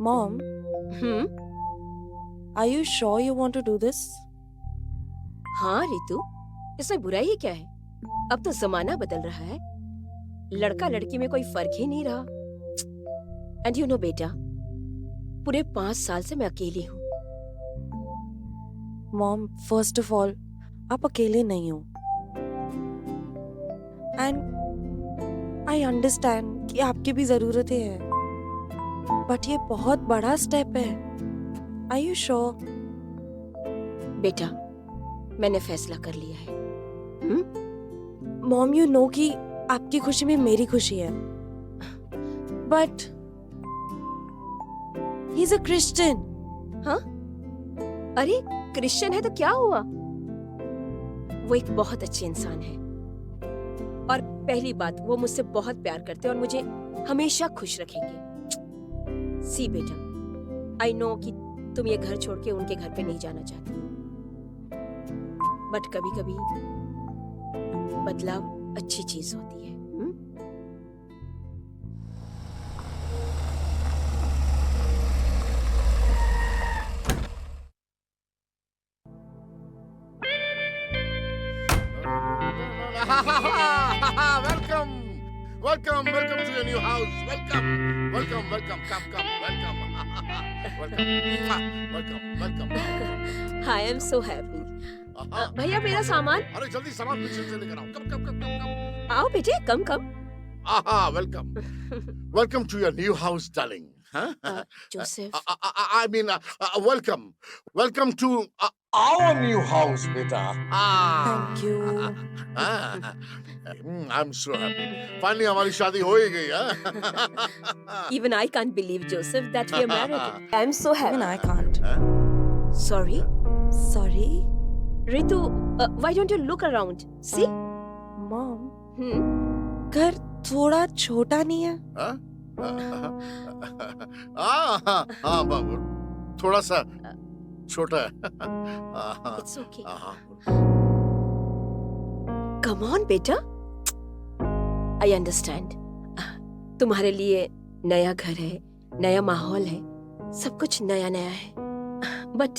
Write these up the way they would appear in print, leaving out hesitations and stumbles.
Mom, are you sure you want to do this? हाँ रितु, इसमें बुराई ही क्या है? अब तो जमाना बदल रहा है, लड़का लड़की में कोई फर्क ही नहीं रहा। एंड यू नो बेटा, पूरे 5 साल से मैं अकेली हूँ। Mom, first of all, आप अकेले नहीं हो। And I understand कि आपकी भी जरूरतें हैं, बट ये बहुत बड़ा स्टेप है। Are you sure? बेटा, मैंने फैसला कर लिया है। Mom, you know कि आपकी खुशी में मेरी खुशी है, but he's a Christian. हाँ? अरे क्रिश्चियन है तो क्या हुआ? वो एक बहुत अच्छे इंसान है, और पहली बात वो मुझसे बहुत प्यार करते हैं और मुझे हमेशा खुश रखेंगे। सी बेटा, आई नो कि तुम ये घर छोड़ के उनके घर पे नहीं जाना चाहती, बट कभी कभी बदलाव अच्छी चीज होती है। Welcome to your new house. Welcome. Come. Welcome. I am so happy. भैया मेरा सामान। अरे जल्दी सामान पीछे से लेकर आओ। कम। आओ बेटे, कम। Welcome to your new house, darling. Joseph. I mean, welcome to our new house, beta. Thank you. I'm so happy. Finally, हमारी शादी हो ही गई, हाँ? Even I can't believe, Joseph, that we are married. I'm so happy. Even I can't. Sorry, Sorry, Ritu. Why don't you look around? See? Mom. घर थोड़ा छोटा नहीं है? हाँ बाबू, थोड़ा सा छोटा है। It's okay. Come on, बेटा. I understand. तुम्हारे लिए नया घर है, नया माहौल है, सब कुछ नया है। बट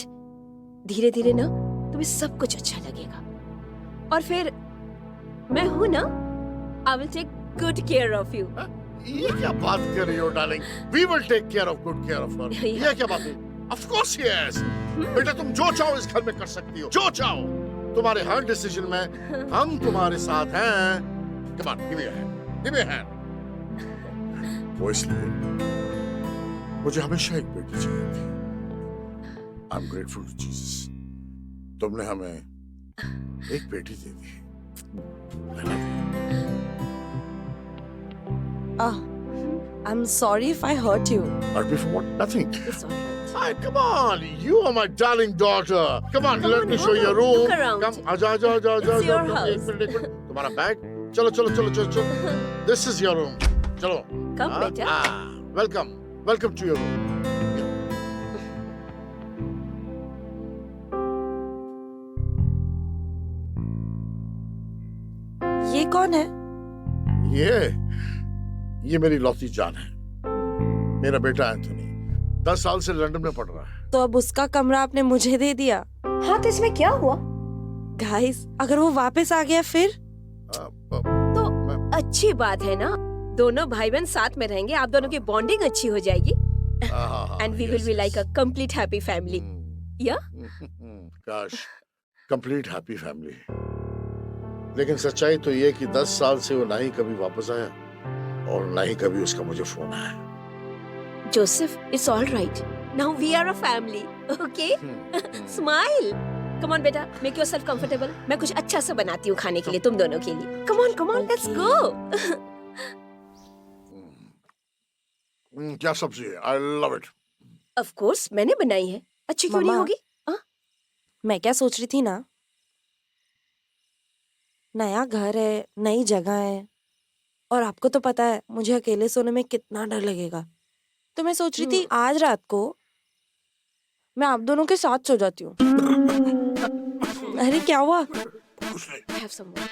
धीरे धीरे ना तुम्हें सब कुछ अच्छा लगेगा, और फिर मैं हूं ना, I will take good care of you. ये क्या बात कर रही हो darling? We will take good care of her. ये क्या बात है? Of course yes. बेटा तुम जो चाहो इस घर में कर सकती हो, जो चाहो। तुम्हारे हर डिसीजन में हम तुम्हारे साथ हैं। Come on, give me a hand. वो इसलिए मुझे हमेशा एक बेटी चाहिए थी। I'm grateful to Jesus. तुमने हमें एक बेटी दे दी। I love you. I'm sorry if I hurt you. Hurt me for what? Nothing. It's all right. Hi, come on. You are my darling daughter. Come on, let me show you your room. Look around. Come, आजा. It's your house. एक minute. तुम्हारा bag. चलो. This is your room. चलो. Come, बेटा. Welcome to your room. ये कौन है? ये मेरी लौती जान है, मेरा बेटा एंथोनी। 10 साल से लंदन में पढ़ रहा है। तो अब उसका कमरा आपने मुझे दे दिया। हाँ, तो इसमें क्या हुआ? गाइस, अगर वो वापस आ गया फिर? तो अच्छी बात है ना, दोनों भाई बहन साथ में रहेंगे, आप दोनों की बॉन्डिंग अच्छी हो जाएगी, and we will be like a complete happy family. या? काश कंप्लीट हैप्पी फैमिली। लेकिन सच्चाई तो ये कि 10 साल से वो ना ही कभी वापस आया और ना ही कभी उसका मुझे फोन आया। Joseph, it's all right, now we are a family, okay? Smile. Come on बेटा, मेक योरसेल्फ कंफर्टेबल। मैं कुछ अच्छा सा बनाती हूँ खाने के लिए तुम दोनों के लिए। Come on, let's go. क्या सब्जी है? I love it. Of course मैंने बनाई है, अच्छी क्यों नहीं मम्मा। होगी? मैं क्या सोच रही थी ना, नया घर है, नई जगह है, और आपको तो पता है मुझे अकेले सोने में कितना डर लगेगा। तो मैं सोच रही थी आज रात को मैं आप दोनों के साथ सो जाती हूँ। अरे क्या हुआ? I have some more.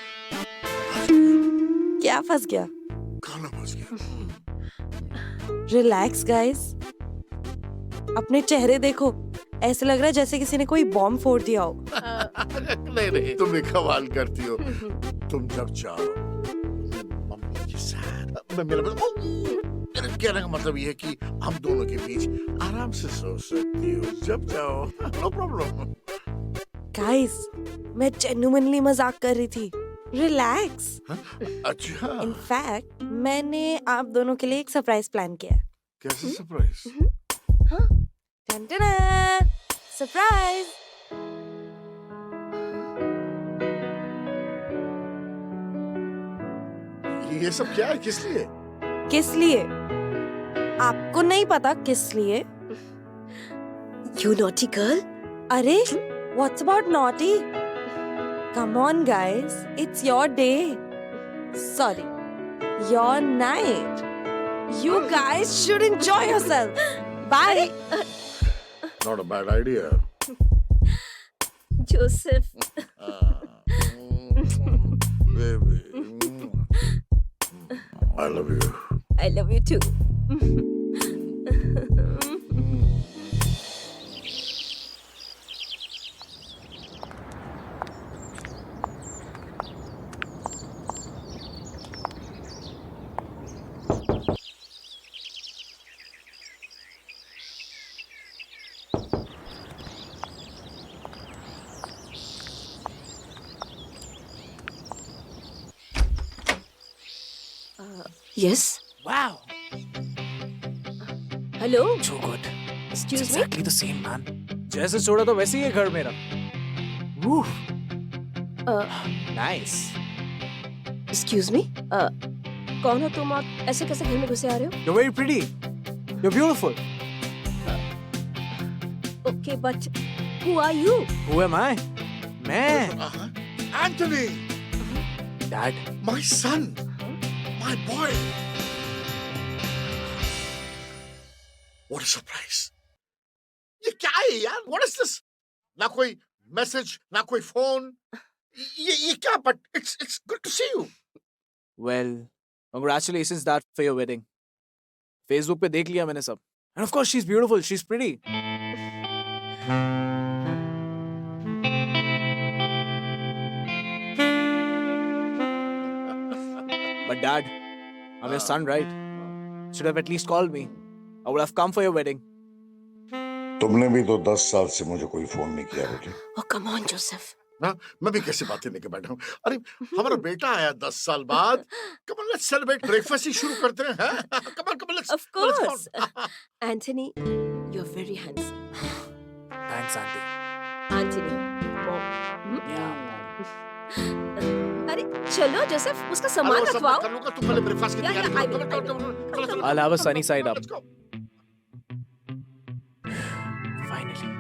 क्या फंस गया? खाना फंस गया। रिलैक्स गाइस, अपने चेहरे देखो, ऐसे लग रहा है जैसे किसी ने कोई बॉम्ब फोड़ दिया हो। नहीं, तुम भी कमाल करती हो। तुम जब चाहो मम्मी के साथ मेरा कहने का मतलब ये है कि हम दोनों के बीच आराम से सो सकती हो जब चाहो, नो प्रॉब्लम। गाइस, मैं जेन्युइनली मजाक कर रही थी। रिलैक्स। अच्छा, इनफैक्ट मैंने आप दोनों के लिए एक सरप्राइज प्लान किया है। कैसे सरप्राइज? सरप्राइज। ये सब क्या है, किस लिए? किस लिए? आपको नहीं पता किस लिए? You naughty girl. अरे, what's about naughty? Come on, guys. It's your day. Sorry, your night. You guys should enjoy yourself. Bye. Not a bad idea. Joseph. Baby. I love you. I love you too. Yes. Wow, Hello. so good. Excuse It's me. exactly the same, man. जैसे छोड़ा तो वैसे ही है घर मेरा. Woo. Nice. Excuse me. कौन हो तुम और ऐसे कैसे घर में घुसे आ रहे हो? You're very pretty. You're beautiful. Okay, but who are you? Who am I? मैं. Anthony, Dad. my son, my boy. What a surprise. ये क्या है यार? What is this? ना कोई मैसेज, ना कोई फोन. ये क्या? But it's good to see you. Well, congratulations, Dad, for your wedding. Facebook पे देख लिया मैंने सब. And of course, she's beautiful. She's pretty. But Dad, I'm your son, right? Should have at least called me. I would have come for your wedding. तुमने भी तो 10 साल से मुझे कोई फोन नहीं किया बेटे. Oh, come on, Joseph. ना, मैं भी कैसे बातें लेके बैठा हूँ. अरे हमारा बेटा आया 10 साल बाद. Come on, let's celebrate. Breakfast ही शुरू करते हैं. Come on, let's. Of course. Anthony, you're very handsome. Thanks, Auntie. Anthony, Mom. Yeah. अरे चलो जोसेफ, उसका सामान रखवाओ. कर लूँगा. तुम पहले ब्रेकफास्ट की Yeah, तैयारी yeah, I करो. will, Come on, चलो. I'll have a sunny side up. Let's go. Finally.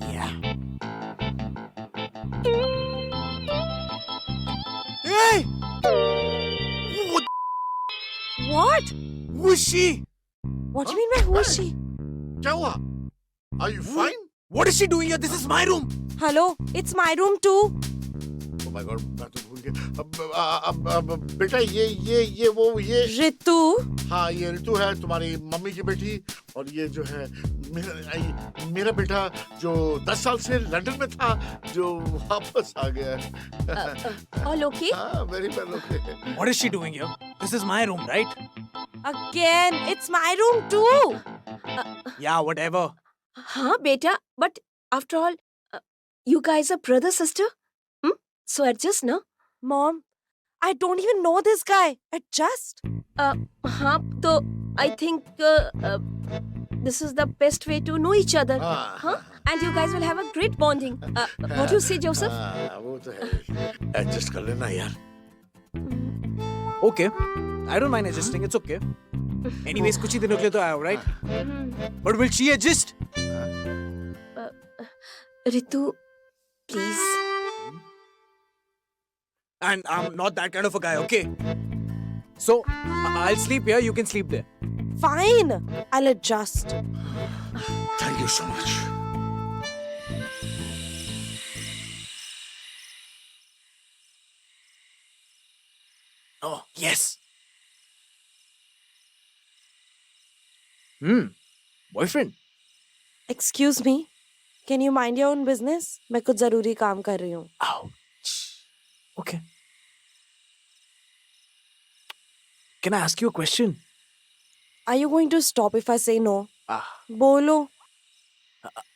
Yeah. Hey! What? Who is she? What do you mean by who is she? क्या हुआ? Are you fine? What is she doing here? This is my room. Hello, it's my room too. Oh my God, मैं तो भूल गया. अब बेटा ये रितु, हाँ, ये ऋतु है, तुम्हारी मम्मी की बेटी. और ये जो है मेरा बेटा जो 10 साल से लंदन में था, जो वापस आ गया है. All okay? हाँ, very well okay. What is she doing here? This is my room, right? again, it's my room too. Yeah, whatever. हाँ बेटा, but after all, you guys are brother sister. So adjust ना. Mom, I don't even know this guy. Adjust. हाँ तो I think this is the best way to know each other. Huh? And you guys will have a great bonding. What do you say, Joseph? हाँ, वो तो है. Adjust कर लेना यार. Okay. I don't mind adjusting. It's okay. Anyways, कुछ ही दिनों के लिए तो आया हो, right? But will she adjust? Ritu, please. And I'm not that kind of a guy, okay? So, I'll sleep here, you can sleep there. Fine, I'll adjust. Thank you so much. Oh, yes. Boyfriend. Excuse me, can you mind your own business? मैं कुछ जरूरी काम कर रही हूँ. Ouch. Okay. Can I ask you a question? Are you going to stop if I say no? Ah, बोलो.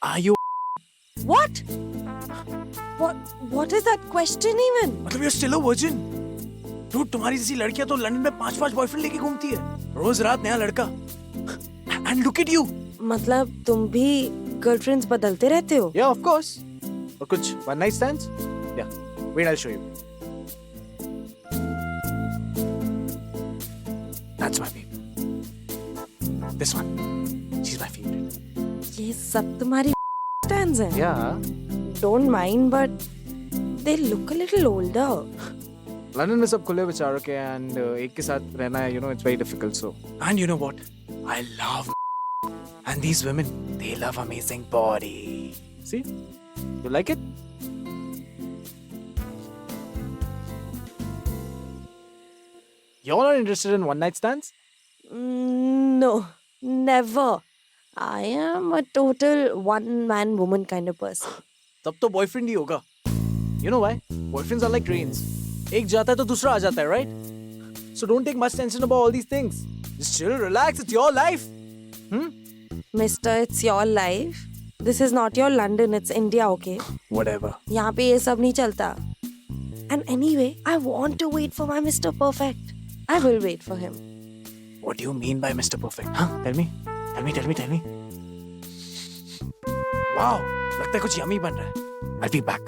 are you? What? What is that question even? मतलब you're still a virgin? Dude, तुम्हारी जैसी लड़कियां तो London में 5-5 boyfriend लेके घूमती है. रोज रात नया लड़का. And look at you. मतलब तुम भी गर्लफ्रेंड्स बदलते रहते हो? Yeah, of course. और कुछ one night stands? Yeah. Wait, I'll show you. That's my baby. This one. She's my favorite. ये सब तुम्हारी stands हैं? Yeah. Don't mind, but they look a little older. London में सब खुले विचारों के and एक के साथ रहना है, you know, it's very difficult. So, and you know what? I love and these women, they love amazing body. See? You like it? You're not interested in one night stands? No, never. I am a total one-man woman kind of person. तब तो boyfriend ही होगा. You know why? Boyfriends are like trains. एक जाता है तो दूसरा आ जाता है, right? So don't take much tension about all these things. Just chill, relax. It's your life. Mister, it's your life. This is not your London, it's India, okay? Whatever. यहाँ पे ये सब नहीं चलता. And anyway, I want to wait for my Mr. Perfect. I will wait for him. What do you mean by Mr. Perfect? Huh? Tell me. Tell me. Wow. लगता है कुछ yummy बन रहा है. I'll be back.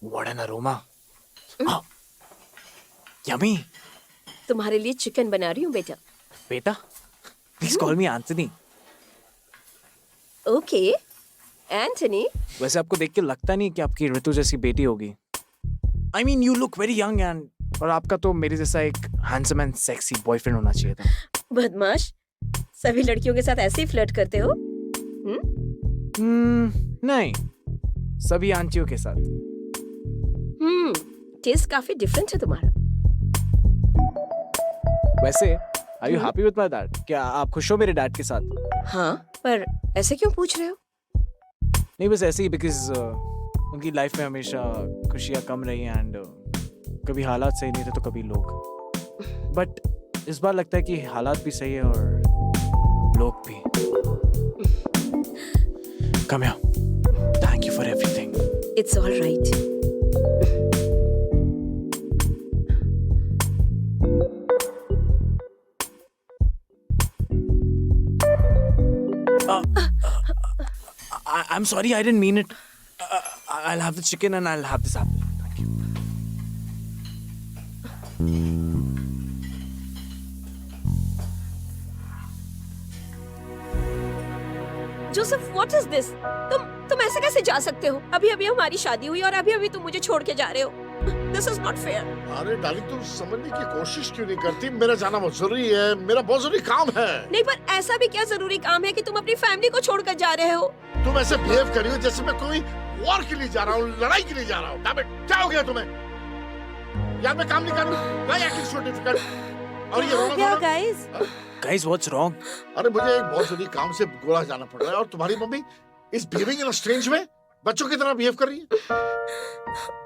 What an aroma. Oh. Yummy. तुम्हारे लिए chicken बना रही हूँ बेटा. Beta, please call me Anthony. Okay Anthony. वैसे आपको देख के लगता नहीं कि आपकी ऋतु जैसी बेटी होगी. I mean, you look very young and और आपका तो मेरे जैसा एक handsome and sexy boyfriend होना चाहिए था. बदमाश, सभी लड़कियों के साथ ऐसे ही फ्लर्ट करते हो? नहीं, सभी आंटियों के साथ. टेस्ट काफी डिफरेंट है तुम्हारा. वैसे, are you happy with my dad? क्या आप खुश हो मेरे डैड के साथ? हाँ, पर ऐसे क्यों पूछ रहे हो? नहीं, बस ऐसे ही because उनकी लाइफ में हमेशा खुशियाँ कम रही हैं and कभी हालात सही नहीं थे तो कभी लोग. बट इस बार लगता है कि हालात भी सही है और लोग भी. Come here. Thank you for everything. It's all right. I'm sorry, I didn't mean it. I'll have the chicken and I'll have this apple. Thank you. Joseph, what is this? तुम ऐसे कैसे जा सकते हो? अभी हमारी शादी हुई और अभी तुम मुझे छोड़ के जा रहे हो. This is not fair. अरे डार्लिंग, तुम समझने की कोशिश क्यों नहीं करती? मेरा जाना बहुत जरूरी है, मेरा बहुत जरूरी काम है. नहीं, पर ऐसा भी क्या जरूरी काम है कि तुम अपनी फैमिली को छोड़कर जा रहे हो? तुम ऐसे बिहेव कर रही हो जैसे मैं कोई वॉर के लिए जा रहा हूँ, लड़ाई के लिए जा रहा हूँ. Damn it, क्या हो गया तुम्हें? यार मैं काम नहीं कर रहा हूँ. Why acting so difficult? और ये रोना क्या धोना? guys? Guys, what's wrong? अरे मुझे एक बहुत जरूरी काम से गोवा जाना पड़ रहा है और तुम्हारी मम्मी इस बिहेविंग इन अ स्ट्रेंज वे बच्चों की तरह बिहेव कर रही है.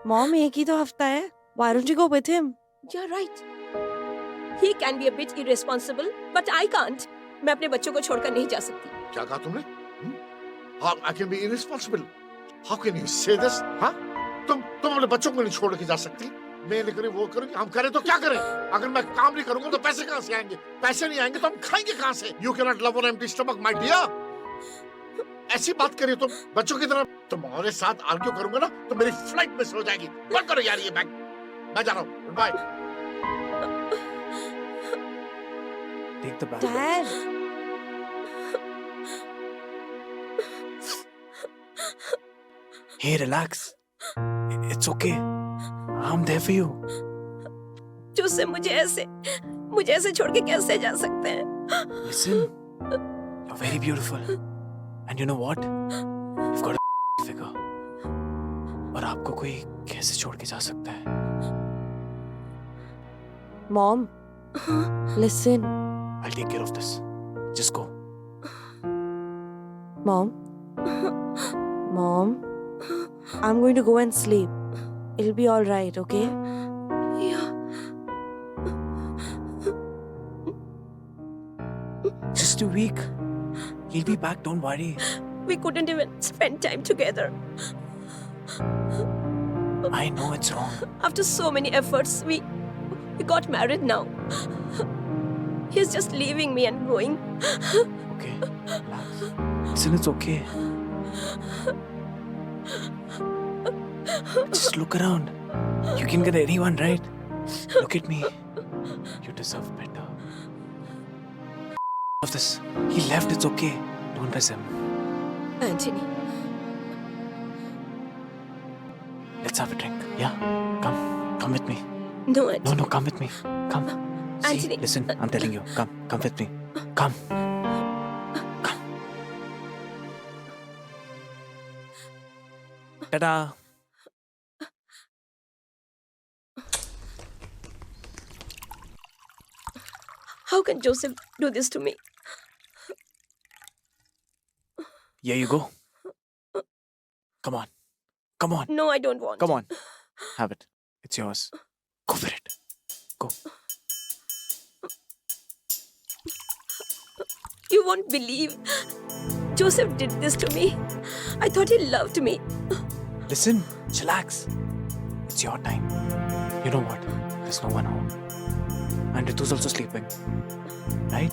Mom, एक ही तो हफ्ता है. Why don't you go with him? You're right. He can be a bit irresponsible, but I can't. मैं अपने बच्चों को छोड़कर नहीं जा सकती. क्या कहा तुमने? How I can be irresponsible? How can you say this? हाँ? तुम अपने बच्चों को नहीं छोड़ के जा सकती? मैं नहीं करूँ, वो करूँ, हम करें तो क्या करें? अगर मैं काम नहीं करूँगा तो पैसे कहाँ से आएंगे? पैसे नहीं आएंगे तो हम खाएंगे कहाँ से? You cannot love on empty stomach, my dear. ऐसी बात करिए तुम बच्चों की तरह. तुम्हारे साथ आर्ग्यू करूंगा ना तो मेरी फ्लाइट मिस हो जाएगी. बंद करो यार ये बैग. मैं जा रहा हूँ. Bye. Take the bag. Dad. Hey, relax. It's okay. I'm there for you. Joseph मुझे ऐसे छोड़ के कैसे जा सकते हैं? Listen, you're very beautiful. And you know what? You've got a figure. और आपको कोई कैसे छोड़ के जा सकता है? Mom, listen. I'll take care of this. Just go. Mom. Mom. I'm going to go and sleep. It'll be all right, okay? Yeah. Just a week. He'll be back, don't worry. We couldn't even spend time together. I know it's wrong. After so many efforts, we got married now. He's just leaving me and going. Okay, relax. Listen, it's okay. Just look around. You can get anyone, right? Look at me. You deserve better. Of this. He left, it's okay. Don't miss him. Anthony, Let's have a drink. Yeah? Come with me. no, Anthony. No, come with me. Come. See, Anthony. listen, I'm telling you. Come with me. Come. Ta-da! How can Joseph do this to me? Here you go. Come on. Come on. No, I don't want. Come on. Have it. It's yours. Go for it. Go. You won't believe Joseph did this to me. I thought he loved me. Listen, chillax. It's your time. You know what? There's no one home. And Ritu's also sleeping. Right?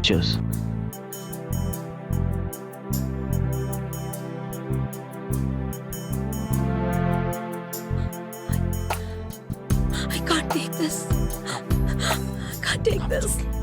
Cheers. I can't take this. I can't take Come, it's this. okay.